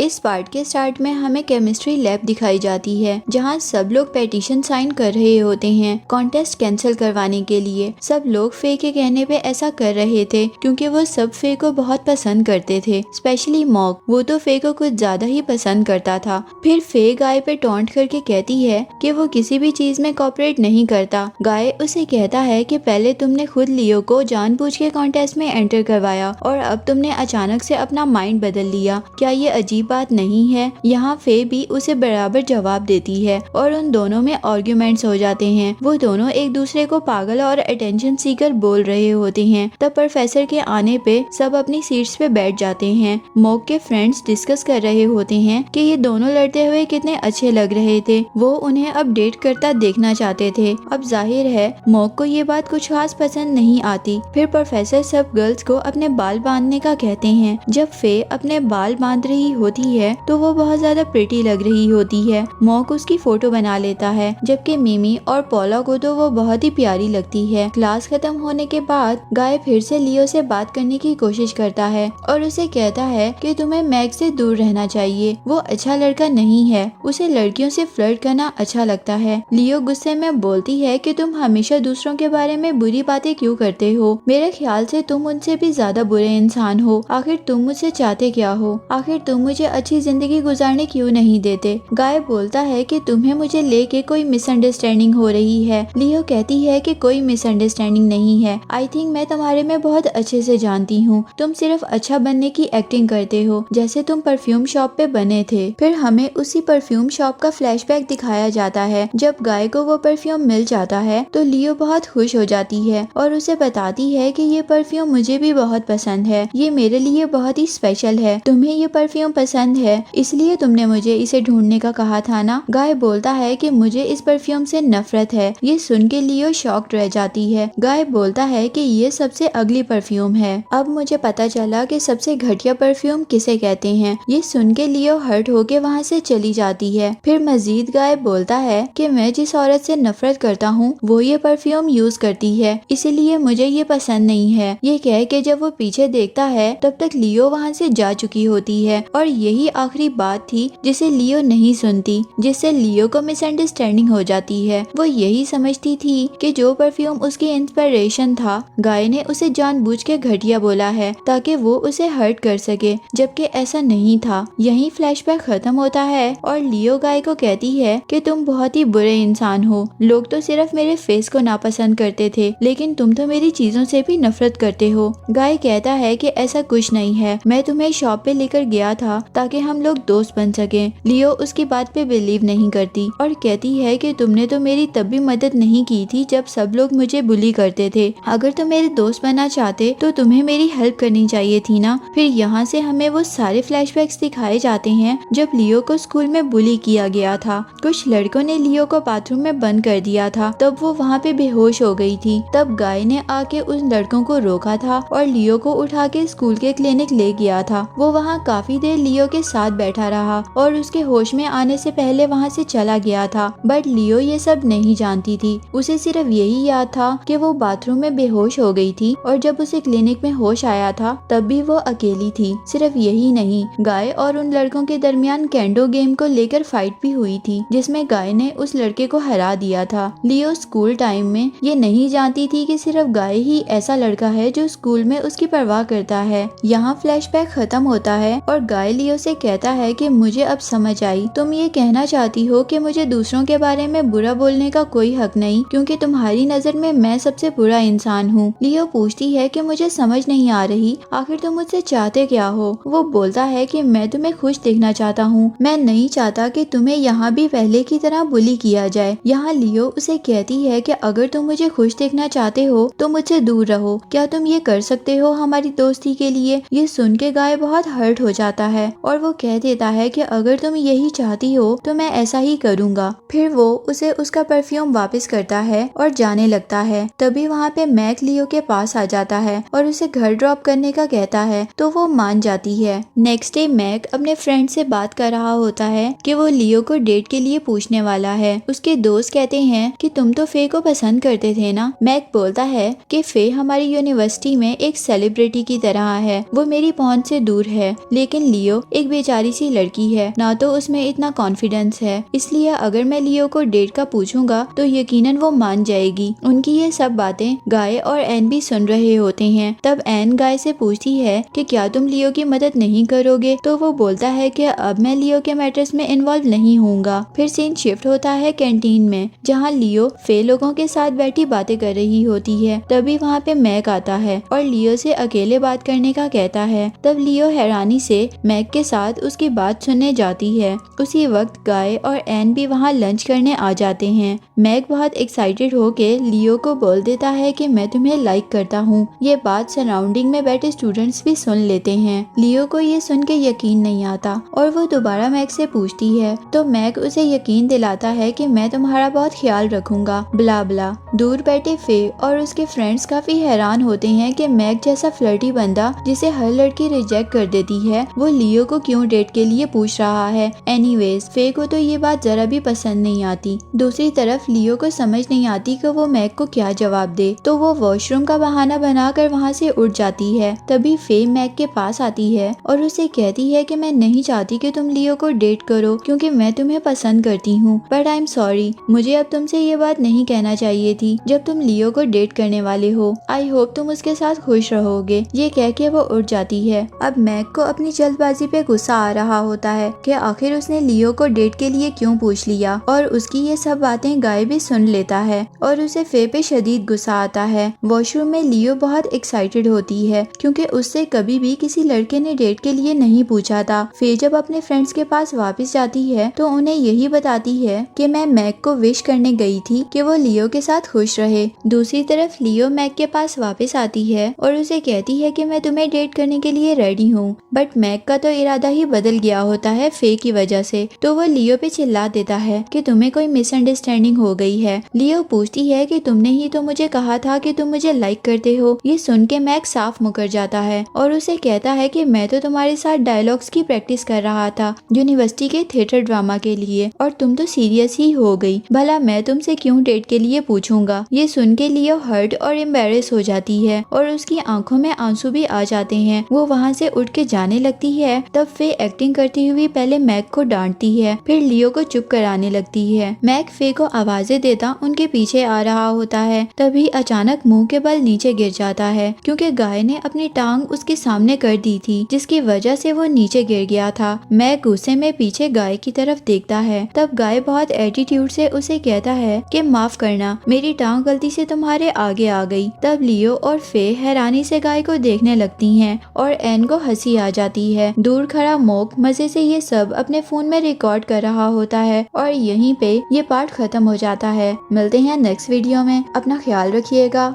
इस पार्ट के स्टार्ट में हमें केमिस्ट्री लैब दिखाई जाती है जहाँ सब लोग पेटिशन साइन कर रहे होते हैं कॉन्टेस्ट कैंसिल करवाने के लिए। सब लोग फे के कहने पे ऐसा कर रहे थे क्योंकि वो सब फे को बहुत पसंद करते थे, स्पेशली मॉक। वो तो फे को कुछ ज्यादा ही पसंद करता था। फिर फे गाय पे टॉन्ट करके कहती है कि वो किसी भी चीज में कोऑपरेट नहीं करता। गाय उसे कहता है कि पहले तुमने खुद लियो को जानबूझ के कॉन्टेस्ट में एंटर करवाया और अब तुमने अचानक से अपना माइंड बदल लिया, क्या ये अजीब बात नहीं है? यहाँ फे भी उसे बराबर जवाब देती है और उन दोनों में आर्ग्यूमेंट्स हो जाते हैं। वो दोनों एक दूसरे को पागल और अटेंशन सीकर बोल रहे होते हैं। तब प्रोफेसर के आने पे सब अपनी सीट्स पे बैठ जाते हैं। मॉक के फ्रेंड्स डिस्कस कर रहे होते हैं कि ये दोनों लड़ते हुए कितने अच्छे लग रहे थे। वो उन्हें अब डेट करता देखना चाहते थे। अब जाहिर है मॉक को ये बात कुछ खास पसंद नहीं आती। फिर प्रोफेसर सब गर्ल्स को अपने बाल बांधने का कहते हैं। जब फे अपने बाल बांध रही होती है तो वो बहुत ज्यादा प्रिटी लग रही होती है। मॉक उसकी फोटो बना लेता है, जबकि मिमी और पॉला को तो वो बहुत ही प्यारी लगती है। क्लास खत्म होने के बाद गाय फिर से लियो से बात करने की कोशिश करता है और उसे कहता है कि तुम्हें मैक से दूर रहना चाहिए, वो अच्छा लड़का नहीं है, उसे लड़कियों से फ्लर्ट करना अच्छा लगता है। लियो गुस्से में बोलती है कि तुम हमेशा दूसरों के बारे में बुरी बातें क्यों करते हो? मेरे ख्याल से तुम उनसे भी ज्यादा बुरे इंसान हो। आखिर तुम मुझसे चाहते क्या हो? आखिर तुम मुझे अच्छी जिंदगी गुजारने क्यों नहीं देते? गाय बोलता है कि तुम्हें मुझे लेके कोई मिसअंडरस्टैंडिंग हो रही है। लियो कहती है कि कोई मिसअंडरस्टैंडिंग नहीं है। आई थिंक मैं तुम्हारे में बहुत अच्छे से जानती हूँ। तुम सिर्फ अच्छा बनने की एक्टिंग करते हो, जैसे तुम परफ्यूम शॉप पे बने थे। फिर हमें उसी परफ्यूम शॉप का फ्लैशबैक दिखाया जाता है। जब गाय को वो परफ्यूम मिल जाता है तो लियो बहुत खुश हो जाती है और उसे बताती है कि ये परफ्यूम मुझे भी बहुत पसंद है, ये मेरे लिए बहुत ही स्पेशल है। तुम्हें ये परफ्यूम पसंद है इसलिए तुमने मुझे इसे ढूंढने का कहा था ना? गाय बोलता है कि मुझे इस परफ्यूम से नफरत है। ये सुन के लियो शॉक्ड रह जाती है। गाय बोलता है कि ये सबसे अगली परफ्यूम है। अब मुझे पता चला कि सबसे घटिया परफ्यूम किसे कहते हैं। ये सुन के लियो हर्ट होके वहाँ से चली जाती है। फिर मजीद गाय बोलता है कि मैं जिस औरत से नफरत करता हूँ वो ये परफ्यूम यूज करती है, इसीलिए मुझे ये पसंद नहीं है। ये कह के जब वो पीछे देखता है तब तक लियो वहाँ से जा चुकी होती है और यही आखिरी बात थी जिसे लियो नहीं सुनती, जिससे लियो को मिसअंडरस्टैंडिंग हो जाती है। वो यही समझती थी कि जो परफ्यूम उसकी इंस्पिरेशन था गाय ने उसे जानबूझ के घटिया बोला है ताकि वो उसे हर्ट कर सके, जबकि ऐसा नहीं था। यही फ्लैशबैक खत्म होता है और लियो गाय को कहती है कि तुम बहुत ही बुरे इंसान हो। लोग तो सिर्फ मेरे फेस को नापसंद करते थे, लेकिन तुम तो मेरी चीजों से भी नफरत करते हो। गाय कहता है कि ऐसा कुछ नहीं है, मैं तुम्हें शॉप पे लेकर गया था ताकि हम लोग दोस्त बन सके। लियो उसकी बात पे बिलीव नहीं करती और कहती है कि तुमने तो मेरी तब भी मदद नहीं की थी जब सब लोग मुझे बुली करते थे। अगर तुम मेरे दोस्त बनना चाहते तो तुम्हें मेरी हेल्प करनी चाहिए थी ना। फिर यहाँ से हमें वो सारे फ्लैशबैक्स दिखाए जाते हैं जब लियो को स्कूल में बुली किया गया था। कुछ लड़कों ने लियो को बाथरूम में बंद कर दिया था, तब वो वहाँ पे बेहोश हो गई थी। तब गाय ने आके उन लड़कों को रोका था और लियो को उठा के स्कूल के क्लिनिक ले गया था। वो वहाँ काफी देर लियो के साथ बैठा रहा और उसके होश में आने से पहले वहाँ से चला गया था। बट लियो ये सब नहीं जानती थी। उसे सिर्फ यही याद था कि वो बाथरूम में बेहोश हो गई थी और जब उसे क्लिनिक में होश आया था तब भी वो अकेली थी। सिर्फ यही नहीं, गाय और उन लड़कों के दरमियान कैंडो गेम को लेकर फाइट भी हुई थी जिसमें गाय ने उस लड़के को हरा दिया था। लियो स्कूल टाइम में ये नहीं जानती थी कि सिर्फ गाय ही ऐसा लड़का है जो स्कूल में उसकी परवाह करता है। यहाँ फ्लैशबैक खत्म होता है और गाय लियो से कहता है कि मुझे अब समझ आई, तुम ये कहना चाहती हो कि मुझे दूसरों के बारे में बुरा बोलने का कोई हक नहीं क्योंकि तुम्हारी नजर में मैं सबसे बुरा इंसान हूँ। लियो पूछती है कि मुझे समझ नहीं आ रही, आखिर तुम मुझसे चाहते क्या हो? वो बोलता है कि मैं तुम्हें खुश देखना चाहता हूँ, मैं नहीं चाहता कि तुम्हें यहाँ भी पहले की तरह बुली किया जाए। यहाँ लियो उसे कहती है कि अगर तुम मुझे खुश देखना चाहते हो तो मुझसे दूर रहो, क्या तुम ये कर सकते हो हमारी दोस्ती के लिए? ये सुन के गाय बहुत हर्ट हो जाता है और वो कह देता है कि अगर तुम यही चाहती हो तो मैं ऐसा ही करूँगा। फिर वो उसे उसका परफ्यूम वापस करता है और जाने लगता है। तभी वहाँ पे मैक लियो के पास आ जाता है और उसे घर ड्रॉप करने का कहता है तो वो मान जाती है। नेक्स्ट डे मैक अपने फ्रेंड से बात कर रहा होता है कि वो लियो को डेट के लिए पूछने वाला है। उसके दोस्त कहते हैं कि तुम तो फे को पसंद करते थे ना। मैक बोलता है कि फे हमारी यूनिवर्सिटी में एक सेलिब्रिटी की तरह है, वो मेरी पहुंच से दूर है, लेकिन लियो एक बेचारी सी लड़की है, ना तो उसमें इतना कॉन्फिडेंस है, इसलिए अगर मैं लियो को डेट का पूछूंगा तो यकीनन वो मान जाएगी। उनकी ये सब बातें गाय और एन भी सुन रहे होते हैं। तब एन गाय से पूछती है कि क्या तुम लियो की मदद नहीं करोगे, तो वो बोलता है कि अब मैं लियो के मैटर्स में इन्वॉल्व नहीं होऊंगा। फिर सीन शिफ्ट होता है कैंटीन में, जहाँ लियो फे लोगों के साथ बैठी बातें कर रही होती है। तभी वहाँ पे मैक आता है और लियो से अकेले बात करने का कहता है। तब लियो हैरानी से मैक के साथ उसकी बात सुनने जाती है। उसी वक्त गाय और एन भी वहाँ लंच करने आ जाते हैं। मैक बहुत एक्साइटेड होके लियो को बोल देता है कि मैं तुम्हें लाइक करता हूँ। ये बात सराउंडिंग में बैठे स्टूडेंट्स भी सुन लेते हैं। लियो को ये सुन के यकीन नहीं आता और वो दोबारा मैक से पूछती है, तो मैक उसे यकीन दिलाता है कि मैं तुम्हारा बहुत ख्याल रखूंगा, ब्ला ब्ला। दूर बैठे फे और उसके फ्रेंड्स काफी हैरान होते हैं कि मैक जैसा फ्लर्टी बंदा जिसे हर लड़की रिजेक्ट कर देती है, वो लियो को क्यों डेट के लिए पूछ रहा है। एनीवेज फे को तो ये बात जरा भी पसंद नहीं आती। दूसरी तरफ लियो को समझ नहीं आती कि वो मैक को क्या जवाब दे, तो वो वॉशरूम का बहाना बनाकर वहाँ से उठ जाती है। तभी फे मैक के पास आती है और उसे कहती है कि मैं नहीं चाहती कि तुम लियो को डेट करो क्योंकि मैं तुम्हें पसंद करती हूँ, बट आई एम सॉरी, मुझे अब तुमसे ये बात नहीं कहना चाहिए थी जब तुम लियो को डेट करने वाले हो। आई होप तुम उसके साथ खुश रहोगे। ये कह के वो उठ जाती है। अब मैक को अपनी जल्दबाजी पे गुस्सा आ रहा होता है कि आखिर उसने लियो को डेट के लिए क्यों पूछ लिया, और उसकी ये सब बातें गाय भी सुन लेता है और उसे फे पे शदीद गुस्सा आता है। वॉशरूम में लियो बहुत एक्साइटेड होती है क्योंकि उससे कभी भी किसी लड़के ने डेट के लिए नहीं पूछा था। फे जब अपने फ्रेंड्स के पास वापस जाती है तो उन्हें यही बताती है कि मैं मैक को विश करने गई थी कि वो लियो के साथ खुश रहे। दूसरी तरफ लियो मैक के पास वापस आती है और उसे कहती है कि मैं तुम्हें डेट करने के लिए रेडी हूँ, बट मैक का तो इरादा ही बदल गया होता है फे की वजह से। तो वो लियो पे चिल्ला देता है कि तुम्हें कोई मिसअंडरस्टैंडिंग हो गई है। लियो पूछती है कि तुमने ही तो मुझे कहा था कि तुम मुझे लाइक करते हो। ये सुन के मैक साफ मुकर जाता है और उसे कहता है कि मैं तो तुम्हारे साथ डायलॉग्स की प्रैक्टिस कर रहा था यूनिवर्सिटी के थिएटर ड्रामा के लिए, और तुम तो सीरियस ही हो गई। भला मैं तुमसे क्यों डेट के लिए पूछूंगा। ये सुन के लियो हर्ट और एम्बेरस हो जाती है और उसकी आंखों में आंसू भी आ जाते हैं। वो वहाँ से उठ के जाने लगती है। तब फे एक्टिंग करती हुई पहले मैक को डांटती है, फिर लियो को चुप कराने लगती है। मैक फे को आवाजें देता उनके पीछे आ रहा होता है। तभी अचानक मुंह के बल नीचे गिर जाता है क्योंकि गाय ने अपनी टांग उसके सामने कर दी थी, जिसकी वजह से वो नीचे गिर गया था। मैक गुस्से में पीछे गाय की तरफ देखता है। तब गाय बहुत एटीट्यूड से उसे कहता है कि माफ करना, मेरी टांग गलती से तुम्हारे आगे आ गई। तब लियो और फे हैरानी से गाय को देखने लगती हैं और एन को हंसी आ जाती है। दूर खड़ा मोक मजे से ये सब अपने फोन में रिकॉर्ड कर रहा होता है और यहीं पे ये पार्ट खत्म हो जाता है। मिलते हैं नेक्स्ट वीडियो में, अपना ख्याल रखिएगा।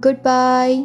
Good bye.